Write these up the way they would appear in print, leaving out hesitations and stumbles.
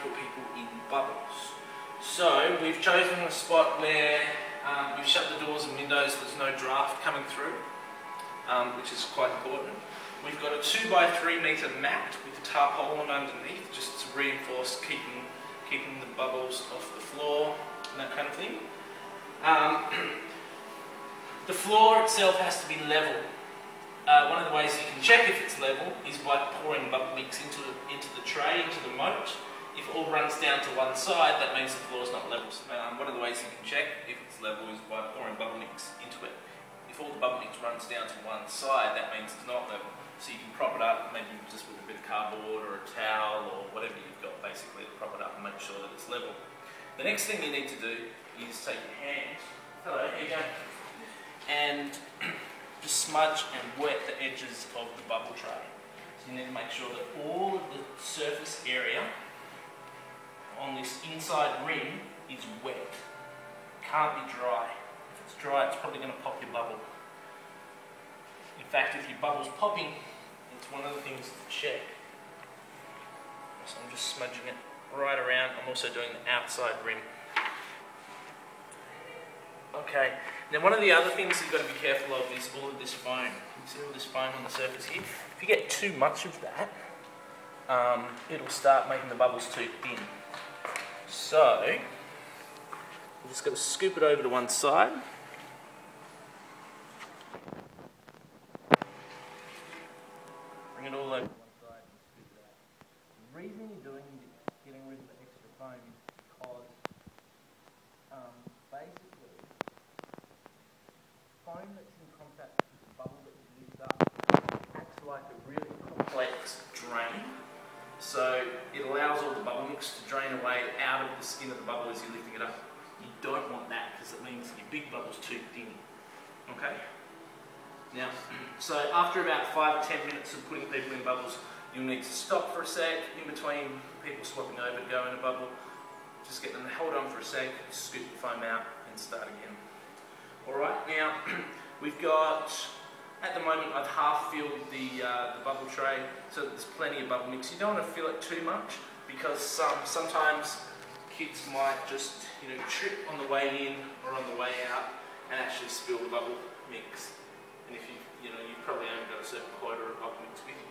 for people in bubbles. So we've chosen a spot where we've shut the doors and windows, there's no draft coming through, which is quite important. We've got a 2 by 3 metre mat with a tarpaulin underneath, just to reinforce keeping the bubbles off the floor and that kind of thing. The floor itself has to be level. One of the ways you can check if it's level is by pouring bubble mix into the tray, into the moat. If it all runs down to one side, that means the floor is not level. One of the ways you can check if it's level is by pouring bubble mix into it. If all the bubble mix runs down to one side, that means it's not level. So you can prop it up, maybe just with a bit of cardboard or a towel or whatever you've got basically to prop it up and make sure that it's level. The next thing you need to do is take your hand, hello, here you go, and just smudge and wet the edges of the bubble tray. So you need to make sure that all of the surface area on this inside rim is wet. It can't be dry. If it's dry, it's probably going to pop your bubble. In fact, if your bubble's popping, it's one of the things to check. So I'm just smudging it right around. I'm also doing the outside rim. Okay, now one of the other things you've got to be careful of is all of this foam. You see all this foam on the surface here? If you get too much of that, it'll start making the bubbles too thin. So, you've just got to scoop it over to one side. Bring it all over to one side and scoop it out. The reason you're getting rid of the extra foam is because basically foam that's in contact with the bubble that you lift up acts like a really complex drain. So it allows all the bubble mix to drain away out of the skin of the bubble as you're lifting it up. You don't want that because it means your big bubble's too thin. Okay? Now, so after about 5 or 10 minutes of putting people in bubbles, you'll need to stop for a sec in between people swapping over to go in a bubble. Just get them to hold on for a sec, scoop the foam out and start again. Alright, now we've got, at the moment I've half filled the bubble tray so that there's plenty of bubble mix. You don't want to fill it too much because sometimes kids might just trip on the way in or on the way out and actually spill the bubble mix. And if you've probably only got a certain quota of bubble mix with you.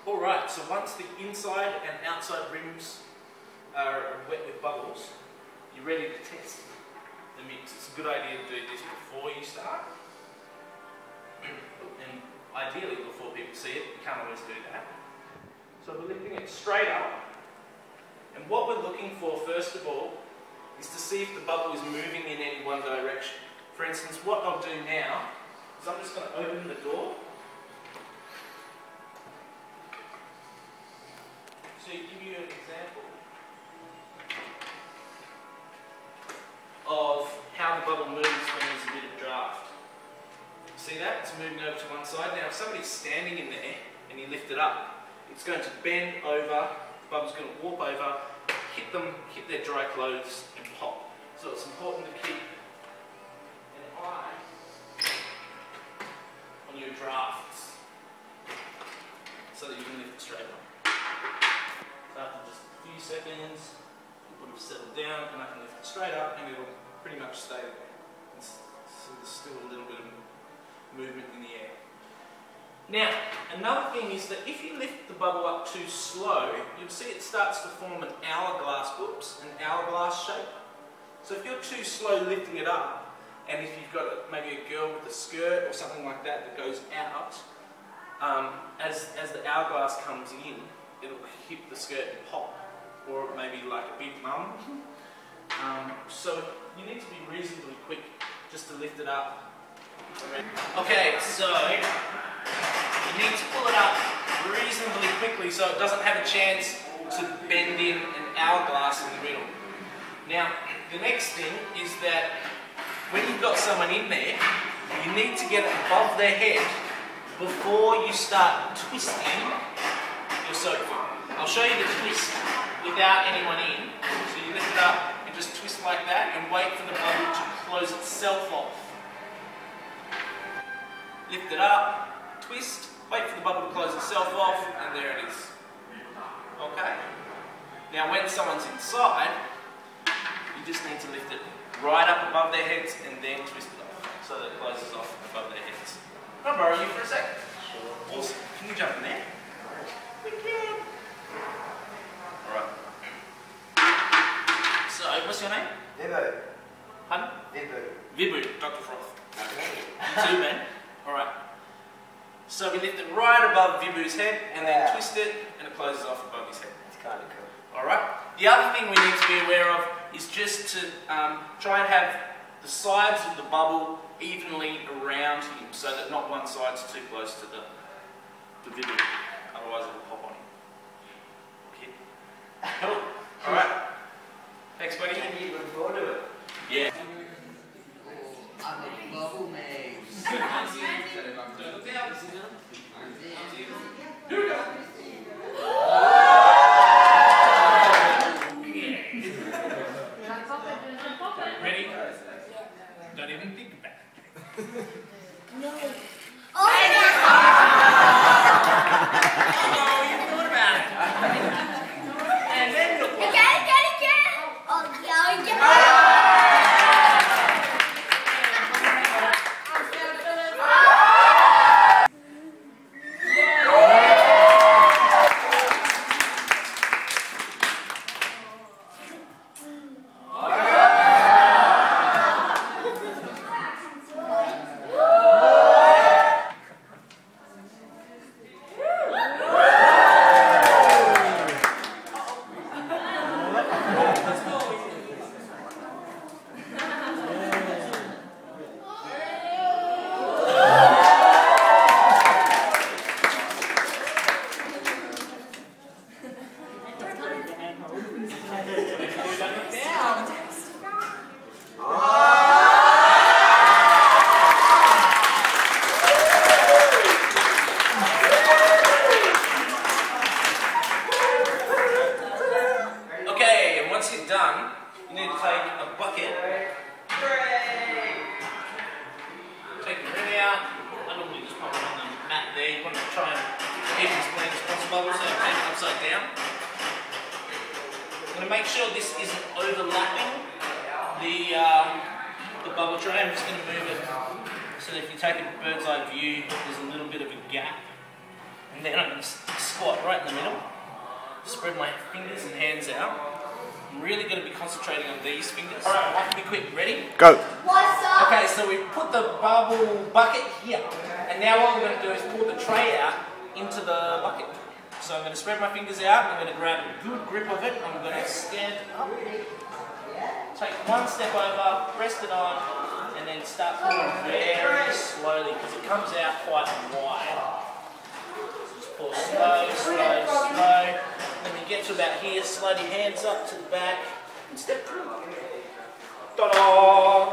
Alright, so once the inside and outside rims are wet with bubbles, you're ready to test the mix. It's a good idea to do this before you start. And ideally before people see it. You can't always do that. So we're lifting it straight up. And what we're looking for first of all is to see if the bubble is moving in any one direction. For instance, what I'll do now is I'm just going to open the door. So to give you an example of how the bubble moves when there's a bit of draft. See that? It's moving over to one side. Now if somebody's standing in there and you lift it up, it's going to bend over, the bubble's going to warp over, hit their dry clothes and pop. So it's important to keep an eye on your drafts so that you can lift it straight up. So after just a few seconds, it would have settled down and I can lift it straight up and it'll pretty much stay there. So there's still a little bit of movement in the air. Now, another thing is that if you lift the bubble up too slow, you'll see it starts to form an hourglass shape. So if you're too slow lifting it up, and if you've got maybe a girl with a skirt or something like that that goes out, as the hourglass comes in, it'll hit the skirt and pop, or maybe like a big mum. So you need to be reasonably quick just to lift it up. Okay, so you need to pull it up reasonably quickly so it doesn't have a chance to bend in an hourglass in the middle. Now, the next thing is that when you've got someone in there, you need to get it above their head before you start twisting your soap foot. I'll show you the twist without anyone in. So you lift it up and just twist like that and wait for the bubble to close itself off. Lift it up, twist, wait for the bubble to close itself off, and there it is. Okay? Now when someone's inside, you just need to lift it right up above their heads and then twist it off so that it closes off above their heads. Can I borrow you for a sec? Sure. Awesome. Can you jump in there? We can. Alright. So, what's your name? Vibu. Pardon? Vibu, Dr. Froth. Okay. You too, man. Alright. So we lift it right above Vibu's head and then twist it and it closes off above his head. It's kind of cool. Alright. The other thing we need to be aware of is just to try and have the sides of the bubble evenly around him so that not one side's too close to the Vibu. Otherwise it will pop on him. Okay. Cool. Alright. Thanks, buddy. You look forward to it. Yeah. I'm a bubble maze. Here we go. Ready? Don't even think about it. No. Oh, you thought about it. And then look. Again. Oh, yeah. Once you're done, you need to take a bucket, take the ring out. I normally just pop it on the mat there. You want to try and keep it as clean as possible, so take it upside down. I'm going to make sure this isn't overlapping the bubble tray. I'm just going to move it so that if you take a bird's eye view, there's a little bit of a gap. And then I'm going to squat right in the middle, spread my fingers and hands out. I'm really going to be concentrating on these fingers. Alright, I can be quick. Ready? Go. What's up? Okay, so we put the bubble bucket here. And now what I'm going to do is pull the tray out into the bucket. So I'm going to spread my fingers out. I'm going to grab a good grip of it. I'm going to stand up. Take one step over, rest it on, and then start pulling very slowly because it comes out quite wide. Just pull slow, slow, slow. When you get to about here, slide your hands up to the back and step through. Ta-da!